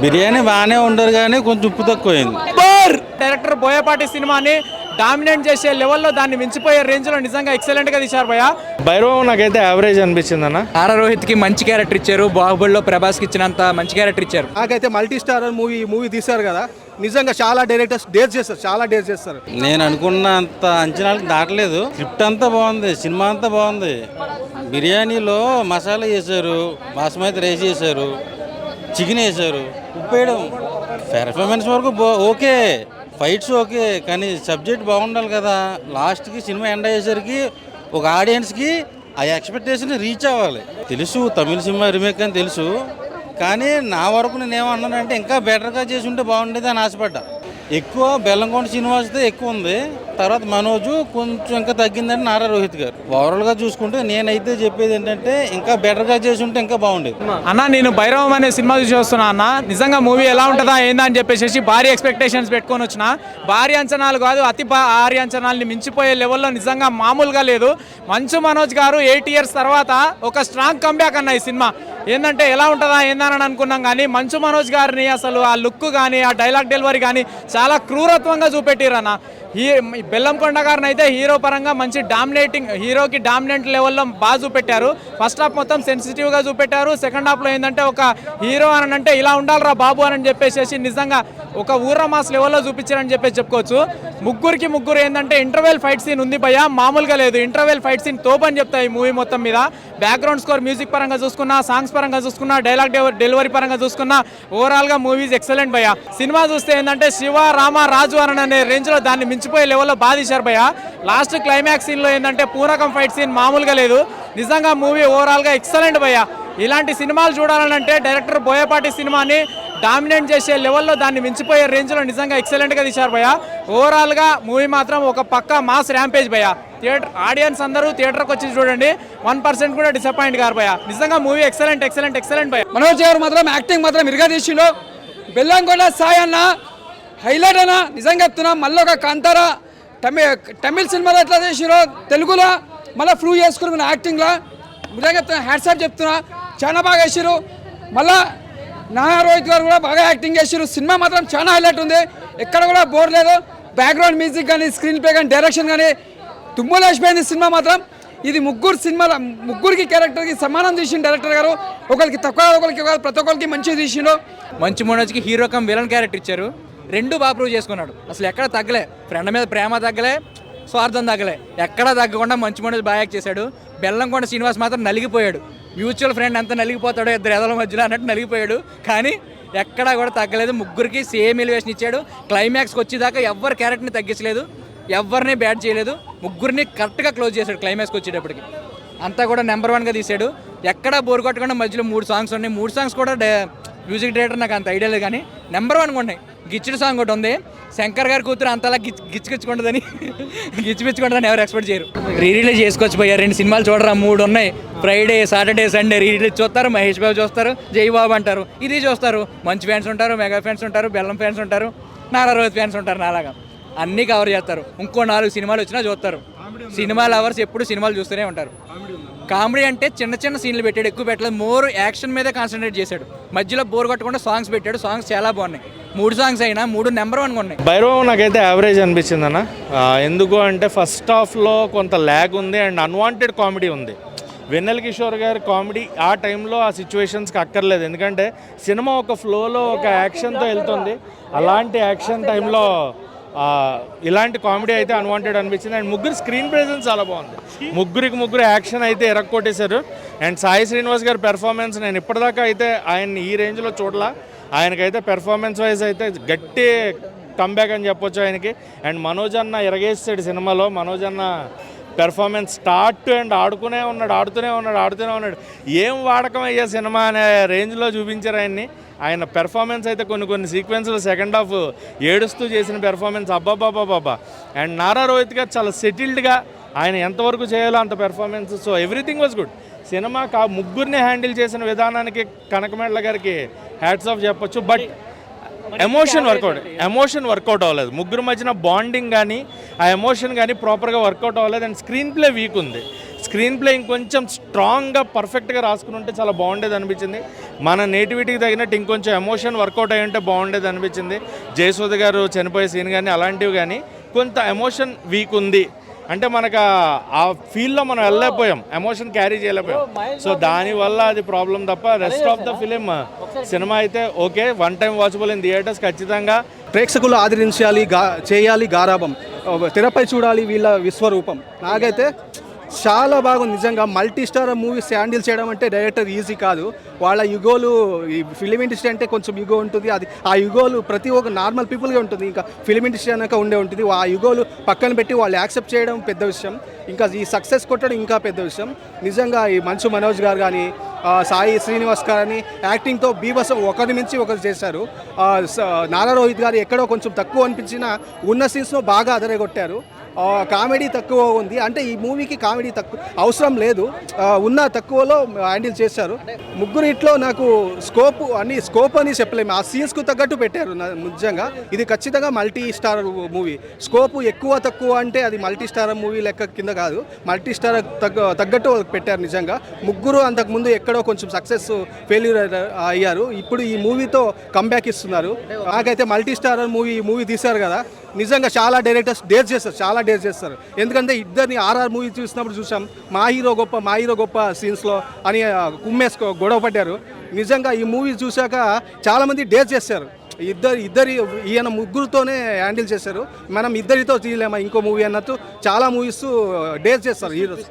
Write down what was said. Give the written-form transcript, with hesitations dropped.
బిర్యానీ బాగానే ఉండరు కానీ కొంచెం ఉప్పు తక్కువైంది. డైరెక్టర్ బోయపాటి సినిమాని డామినేట్ చేసే లెవెల్లో దాన్ని మించిపోయే రేంజ్ లో నిజంగా ఎక్సలెంట్ గా తీశారు భయ్య. భైరవం నాకైతే యావరేజ్ అనిపించింది అన్న. నారా రోహిత్ కి మంచి క్యారెక్టర్ ఇచ్చారు, బాహుబలిలో ప్రభాస్ కి ఇచ్చినంత మంచి క్యారెక్టర్ ఇచ్చారు. నాకైతే మల్టీ స్టారర్ మూవీ తీశారు కదా, నిజంగా చాలా డైరెక్టర్స్ డేర్ చేస్తారు. నేను అనుకున్నంత అంచనాలకు దాటలేదు. స్క్రిప్ట్ అంతా బాగుంది, సినిమా అంతా బాగుంది. బిర్యానీలో మసాలా వేశారు, బాస్మతి రైస్ వేశారు, చికెన్ వేశారు, ఉప్పు వేయడం. పెర్ఫార్మెన్స్ వరకు ఓకే, ఫైట్స్ ఓకే, కానీ సబ్జెక్ట్ బాగుండాలి కదా. లాస్ట్కి సినిమా ఎండ్ అయ్యేసరికి ఒక ఆడియన్స్కి ఆ ఎక్స్పెక్టేషన్ రీచ్ అవ్వాలి. తెలుసు తమిళ సినిమా రీమేక్ అని తెలుసు, కానీ నా వరకు నేనేమన్నానంటే ఇంకా బెటర్గా చేసి ఉంటే బాగుండేది అని ఆశపడ్డా. ఎక్కువ బెల్లంకొండ శ్రీనివాస్తో ఎక్కువ ఉంది, తర్వాత మనోజు కొంచెం ఇంకా తగ్గిందని నారా రోహిత్ గారు. ఓవరాల్గా చూసుకుంటే నేనైతే చెప్పేది ఏంటంటే ఇంకా బెటర్గా చేసి ఉంటే ఇంకా బాగుండేది. అన్న నేను భైరవం అనే సినిమా చూసి వస్తున్నా అన్న, నిజంగా మూవీ ఎలా ఉంటుందా ఏందా అని చెప్పేసి భారీ ఎక్స్పెక్టేషన్స్ పెట్టుకొని వచ్చిన. భారీ అంచనాలు కాదు, అతి భారీ అంచనాలని మించిపోయే లెవెల్లో నిజంగా మామూలుగా లేదు. మంచు మనోజ్ గారు 8 years తర్వాత ఒక స్ట్రాంగ్ కంబ్యాక్ అన్న ఈ సినిమా. ఏంటంటే ఎలా ఉంటుందా ఏందని అనుకున్నాం, కానీ మంచు మనోజ్ గారిని అసలు ఆ లుక్ కానీ ఆ డైలాగ్ డెలివరీ కానీ చాలా క్రూరత్వంగా చూపెట్టిరు అన్న. బెల్లంకొండ గారిని అయితే హీరో పరంగా మంచి హీరోకి డామినెంట్ లెవెల్లో బాగా చూపెట్టారు. ఫస్ట్ హాఫ్ మొత్తం సెన్సిటివ్గా చూపెట్టారు. సెకండ్ హాఫ్లో ఏంటంటే ఒక హీరో అని అంటే ఇలా ఉండాలిరా బాబు అని చెప్పేసి నిజంగా ఒక ఊర్రా మాస్ లెవెల్లో చూపించారని చెప్పేసి చెప్పుకోవచ్చు. ముగ్గురు ఏంటంటే ఇంటర్వెల్ ఫైట్ సీన్ ఉంది భయ్య, మామూలుగా లేదు. ఇంటర్వెల్ ఫైట్ సీన్ తోపని చెప్తాయి మూవీ మొత్తం మీద. బ్యాక్గ్రౌండ్ స్కోర్, మ్యూజిక్ పరంగా చూసుకున్నా, సాంగ్స్ పరంగా చూసుకున్నా, డైలాగ్ డెలివరీ పరంగా చూసుకున్నా ఓవరాల్గా మూవీస్ ఎక్సలెంట్ భయ్య. సినిమా చూస్తే ఏంటంటే శివ రామ రాజు అనే రేంజ్లో దాన్ని మించిపోయే లెవెల్లో బాగా తీశారు భయ్య. లాస్ట్ క్లైమాక్స్ సీన్లో ఏంటంటే పూనకం ఫైట్ సీన్ మామూలుగా లేదు. నిజంగా మూవీ ఓవరాల్గా ఎక్సలెంట్ భయ్య. ఇలాంటి సినిమాలు చూడాలంటే డైరెక్టర్ బోయపాటి సినిమాని డామినేట్ చేసే లెవెల్లో దాన్ని మించిపోయే రేంజ్లో నిజంగా ఎక్సలెంట్గా తీశారు భయ్య. ఓవరాల్గా మూవీ మాత్రం ఒక పక్క మాస్ ర్యాంపేజ్ భయ్య. ఆడియన్స్ అందరూ థియేటర్కి వచ్చి చూడండి, 1% కూడా డిసప్పాయింట్ గారు భయ్య. నిజంగా మూవీ ఎక్సలెంట్ భయ్య. మనోజ్ గారు మాత్రం యాక్టింగ్ మాత్రం ఇరుగా తీసిండు. బెల్లంకొండ సాయి అన్న హైలైట్ అన్న, నిజంగా చెప్తున్నా. మళ్ళీ ఒక కాంతారా తమిళ సినిమాలో ఎట్లా చేసిరో తెలుగులో మళ్ళీ ప్రూవ్ చేసుకుని యాక్టింగ్లో నిజంగా చెప్తున్నా, హ్యాట్సాప్ చెప్తున్నా. చాలా బాగా వేసిరు. మళ్ళీ నారా రోహిత్ గారు కూడా బాగా యాక్టింగ్ చేసిరు. సినిమా మాత్రం చాలా హైలైట్ ఉంది, ఎక్కడ కూడా బోర్ లేదు. బ్యాక్గ్రౌండ్ మ్యూజిక్ కానీ, స్క్రీన్ ప్లే కానీ, డైరెక్షన్ కానీ తుమ్ములు వేసిపోయింది సినిమా మాత్రం. ఇది ముగ్గురికి క్యారెక్టర్కి సమానం తీసిండు డైరెక్టర్ గారు. ఒకరికి తక్కువ, ఒకరికి ప్రతి ఒక్కరికి మంచిగా తీసిండు. మంచు మనోజ్కి హీరో కమ్ విలన్ క్యారెక్టర్ ఇచ్చారు, రెండు బాగా ప్రూవ్ చేసుకున్నాడు. అసలు ఎక్కడ తగ్గలే, ఫ్రెండ్ మీద ప్రేమ తగ్గలే, స్వార్థం తగ్గలే, ఎక్కడా తగ్గకుండా మంచు మనోజ్ బాగా యాక్ట్ చేశాడు. బెల్లంకొండ శ్రీనివాస్ మాత్రం నలిగిపోయాడు. మ్యూచువల్ ఫ్రెండ్ ఎంత నలిగిపోతాడో ఇద్దరు ఎదల మధ్యలో అన్నట్టు నలిగిపోయాడు, కానీ ఎక్కడా కూడా తగ్గలేదు. ముగ్గురికి సేమ్ ఎలివేషన్ ఇచ్చాడు. క్లైమాక్స్కి వచ్చేదాకా ఎవరి క్యారెక్టర్ని తగ్గించలేదు, ఎవరిని బ్యాడ్ చేయలేదు. ముగ్గురిని కరెక్ట్గా క్లోజ్ చేశాడు క్లైమాక్స్కి వచ్చేటప్పటికి. అంతా కూడా నెంబర్ 1గా తీశాడు. ఎక్కడా బోర్ కొట్టకుండా మధ్యలో 3 songs ఉన్నాయి. 3 songs కూడా మ్యూజిక్ డైరెక్టర్ నాకు అంత ఐడియా లేదు, కానీ నెంబర్ 1గా ఉన్నాయి. గిచ్చుడు సాంగ్ ఒకటి ఉంది, శంకర్ గారి కూతురు అంతలా గిచ్చుకుంటుందని ఎవరు ఎక్స్పెక్ట్ చేయరు. రీరిలీజ్ చేసుకోవచ్చు పోయా. 2 సినిమాలు చూడరా, 3 ఉన్నాయి. ఫ్రైడే, సాటర్డే, సండే రీరిలీజ్ చూస్తారు. మహేష్ బాబు చూస్తారు, జై బాబు అంటారు, ఇది చూస్తారు. మంచి ఫ్యాన్స్ ఉంటారు, మెగా ఫ్యాన్స్ ఉంటారు, బెల్లం ఫ్యాన్స్ ఉంటారు, నారా రోహిత్ ఫ్యాన్స్ ఉంటారు. నాలాగా అన్నీ కవర్ చేస్తారు. ఇంకో 4 సినిమాలు వచ్చినా చూస్తారు. సినిమా లవర్స్ ఎప్పుడు సినిమాలు చూస్తూనే ఉంటారు. కామెడీ అంటే చిన్న సీన్లు పెట్టాడు, ఎక్కువ పెట్టలేదు. మోర్ యాక్షన్ మీదే కాన్సన్ట్రేట్ చేశాడు. మధ్యలో బోర్ కొట్టకుండా సాంగ్స్ పెట్టాడు. సాంగ్స్ చాలా బాగున్నాయి. 3 songs అయినా 3 నెంబర్ 1గా ఉన్నాయి. భైరవం నాకైతే యావరేజ్ అనిపించింది అన్న. ఎందుకు అంటే ఫస్ట్ హాఫ్లో కొంత ల్యాగ్ ఉంది అండ్ అన్వాంటెడ్ కామెడీ ఉంది. వెన్నెల కిషోర్ గారి కామెడీ ఆ టైంలో ఆ సిచ్యువేషన్స్కి అక్కర్లేదు, ఎందుకంటే సినిమా ఒక ఫ్లోలో ఒక యాక్షన్తో వెళ్తుంది. అలాంటి యాక్షన్ టైంలో ఇలాంటి కామెడీ అయితే అన్వాంటెడ్ అనిపించింది. అండ్ ముగ్గురు స్క్రీన్ ప్రెజెన్స్ చాలా బాగుంది. ముగ్గురు యాక్షన్ అయితే ఎరక్కొట్టేశారు. అండ్ సాయి శ్రీనివాస్ గారి పెర్ఫార్మెన్స్ నేను ఇప్పటిదాకా అయితే ఆయన్ని ఈ రేంజ్లో చూడలా. ఆయనకైతే పెర్ఫార్మెన్స్ వైజ్ అయితే గట్టి కంబ్యాక్ అని చెప్పొచ్చు ఆయనకి. అండ్ మనోజ్ అన్న ఎరగేస్తాడు సినిమాలో. మనోజ్ అన్న పెర్ఫార్మెన్స్ స్టార్ట్ అండ్ ఆడుతూనే ఉన్నాడు. ఏం వాడకం అయ్యా సినిమా అనే రేంజ్లో చూపించారు ఆయన్ని. ఆయన పెర్ఫార్మెన్స్ అయితే కొన్ని సీక్వెన్స్లో సెకండ్ హాఫ్ ఏడుస్తూ చేసిన పెర్ఫార్మెన్స్ అబ్బాబాబాబా. అండ్ నారా రోహిత్ గారు చాలా సెటిల్డ్గా ఆయన ఎంతవరకు చేయాలో అంత performance. So everything was good. Cinema ముగ్గురిని హ్యాండిల్ చేసిన విధానానికి కనకమేడల గారికి హ్యాట్స్ ఆఫ్ చెప్పొచ్చు. బట్ ఎమోషన్ వర్కౌట్ అవ్వలేదు. ముగ్గురు మధ్యన బాండింగ్ కానీ ఆ ఎమోషన్ కానీ ప్రాపర్గా వర్కౌట్ అవ్వలేదు. అండ్ స్క్రీన్ ప్లే వీక్ ఉంది. స్క్రీన్ ప్లే ఇంకొంచెం స్ట్రాంగ్గా పర్ఫెక్ట్గా రాసుకుని ఉంటే చాలా బాగుండేది అనిపించింది. మన నేటివిటీకి తగినట్టు ఇంకొంచెం ఎమోషన్ వర్కౌట్ అయ్యి ఉంటే బాగుండేది అనిపించింది. జయసూద గారు చనిపోయే సీన్ కానీ అలాంటివి కానీ కొంత ఎమోషన్ వీక్ ఉంది. అంటే మనకు ఆ ఫీల్లో మనం వెళ్ళలేకపోయాం, ఎమోషన్ క్యారీ చేయలేకపోయాం. సో దానివల్ల అది ప్రాబ్లం తప్ప rest of the film cinema అయితే okay, one time watchable in theatres. ఖచ్చితంగా ప్రేక్షకులు ఆదరించాలి, చేయాలి గారాబం, తెరపై చూడాలి వీళ్ళ విశ్వరూపం. నాకైతే చాలా బాగుంది నిజంగా. మల్టీ స్టార్ మూవీస్ హ్యాండిల్ చేయడం అంటే డైరెక్టర్ ఈజీ కాదు. వాళ్ళ యుగోలు, ఈ ఫిలిం ఇండస్ట్రీ అంటే కొంచెం యుగో ఉంటుంది, అది ఆ యుగోలు ప్రతి ఒక్క నార్మల్ పీపుల్గా ఉంటుంది, ఇంకా ఫిలిం ఇండస్ట్రీ అన్నాక ఉండే ఉంటుంది. ఆ యుగోలు పక్కన పెట్టి వాళ్ళు యాక్సెప్ట్ చేయడం పెద్ద విషయం, ఇంకా ఈ సక్సెస్ కొట్టడం ఇంకా పెద్ద విషయం. నిజంగా ఈ మంచు మనోజ్ గారు కానీ, సాయి శ్రీనివాస్ గారిని యాక్టింగ్తో బీభత్సం ఒకరి మించి ఒకరు చేశారు. నారా రోహిత్ గారు ఎక్కడో కొంచెం తక్కువ అనిపించినా ఉన్న సీన్స్లో బాగా అదరగొట్టారు. కామెడీ తక్కువ ఉంది, అంటే ఈ మూవీకి కామెడీ తక్కువ అవసరం లేదు, ఉన్న తక్కువలో హ్యాండిల్ చేశారు. ముగ్గురిట్లో నాకు స్కోప్ అని చెప్పలేము, ఆ సీన్స్కు తగ్గట్టు పెట్టారు. నిజంగా ఇది ఖచ్చితంగా మల్టీ స్టార్ మూవీ. స్కోప్ ఎక్కువ తక్కువ అంటే అది మల్టీ స్టార్ మూవీ లెక్క కింద కాదు, మల్టీ స్టార్ తగ్గట్టు పెట్టారు. నిజంగా ముగ్గురు అంతకుముందు ఎక్కడో కొంచెం సక్సెస్ ఫెయిల్యూర్ అయ్యారు, ఇప్పుడు ఈ మూవీతో కంబ్యాక్ ఇస్తున్నారు. నాకైతే మల్టీ స్టార్ మూవీ తీశారు కదా, నిజంగా చాలా డైరెక్టర్స్ డేర్ చేస్తారు. ఎందుకంటే ఇద్దరిని ఆర్ఆర్ మూవీ చూసినప్పుడు చూసాం, మా హీరో గొప్ప సీన్స్లో అని కుమ్మేసుకో గొడవ పడ్డారు. నిజంగా ఈ మూవీ చూశాక చాలామంది డేర్ చేస్తారు. ఈయన ముగ్గురుతోనే హ్యాండిల్ చేశారు, మనం ఇద్దరితో తీయలేమా ఇంకో మూవీ అన్నట్టు చాలా మూవీస్ డేర్ చేస్తారు హీరోస్.